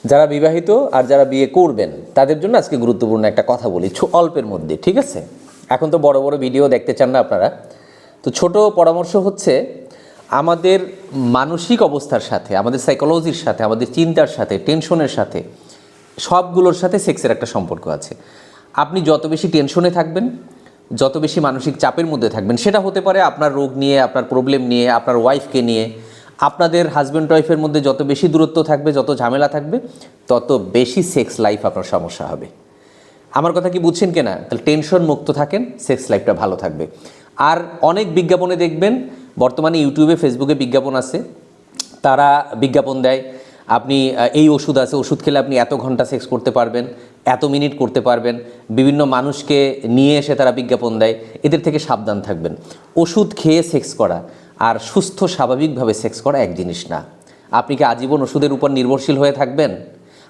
যারা বিবাহিত আর যারা বিয়ে করবেন তাদের জন্য আজকে গুরুত্বপূর্ণ একটা কথা বলি অল্পের মধ্যে, ঠিক আছে? এখন তো বড় বড় ভিডিও দেখতে চান না আপনারা, তো ছোট পরামর্শ হচ্ছে আমাদের মানসিক অবস্থার সাথে, আমাদের সাইকোলজির সাথে, আমাদের চিন্তার সাথে, টেনশনের সাথে, সবগুলোর সাথে সেক্সের একটা সম্পর্ক আছে। আপনি যত বেশি টেনশনে থাকবেন, যত বেশি মানসিক চাপের মধ্যে থাকবেন, সেটা হতে পারে আপনার রোগ নিয়ে, আপনার প্রবলেম নিয়ে, আপনার ওয়াইফকে নিয়ে, আপনাদের হাজব্যান্ড ওয়াইফের মধ্যে যত বেশি দূরত্ব থাকবে, যত ঝামেলা থাকবে, তত বেশি সেক্স লাইফ আপনার সমস্যা হবে। আমার কথা কি বুঝছেন কিনা? তাহলে টেনশন মুক্ত থাকেন, সেক্স লাইফটা ভালো থাকবে। আর অনেক বিজ্ঞাপনে দেখবেন, বর্তমানে ইউটিউবে ফেসবুকে বিজ্ঞাপন আছে, তারা বিজ্ঞাপন দেয় আপনি এই ওষুধ আছে, ওষুধ খেলে আপনি এত ঘন্টা সেক্স করতে পারবেন, এত মিনিট করতে পারবেন। বিভিন্ন মানুষকে নিয়ে এসে তারা বিজ্ঞাপন দেয়, এদের থেকে সাবধান থাকবেন। ওষুধ খেয়ে সেক্স করা আর সুস্থ স্বাভাবিকভাবে সেক্স করা এক জিনিস না। আপনি কি আজীবন ওষুধের উপর নির্ভরশীল হয়ে থাকবেন?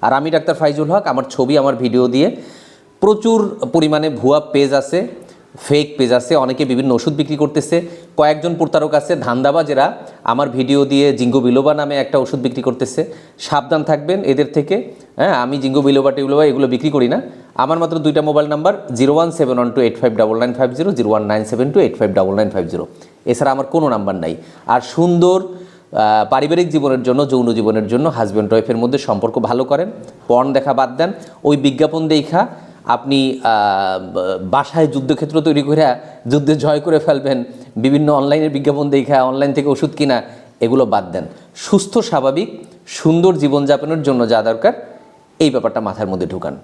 আর আমি ডাক্তার ফাইজুল হক, আমার ছবি, আমার ভিডিও দিয়ে প্রচুর পরিমাণে ভুয়া পেজ আছে, ফেক পেজ আছে, অনেকে বিভিন্ন ওষুধ বিক্রি করতেছে। কয়েকজন প্রতারক আছে, ধান্দাবাজেরা, আমার ভিডিও দিয়ে জিঙ্গো বিলোবা নামে একটা ওষুধ বিক্রি করতেছে। সাবধান থাকবেন এদের থেকে। হ্যাঁ, আমি জিঙ্গো বিলোবা টিউলোবা এগুলো বিক্রি করি না। আমার মাত্র দুইটা মোবাইল নাম্বার 01712859950, 01972859950। এছাড়া আমার কোনো নাম্বার নাই। আর সুন্দর পারিবারিক জীবনের জন্য, যৌন জীবনের জন্য হাজব্যান্ড ওয়াইফের মধ্যে সম্পর্ক ভালো করেন, পর্ন দেখা বাদ দেন। ওই বিজ্ঞাপন দেখা আপনি বাসায় যুদ্ধক্ষেত্র তৈরি করে যুদ্ধে জয় করে ফেলবেন, বিভিন্ন অনলাইনের বিজ্ঞাপন দেখা, অনলাইন থেকে ওষুধ কিনা, এগুলো বাদ দেন। সুস্থ স্বাভাবিক সুন্দর জীবনযাপনের জন্য যা দরকার এই ব্যাপারটা মাথার মধ্যে ঢুকান।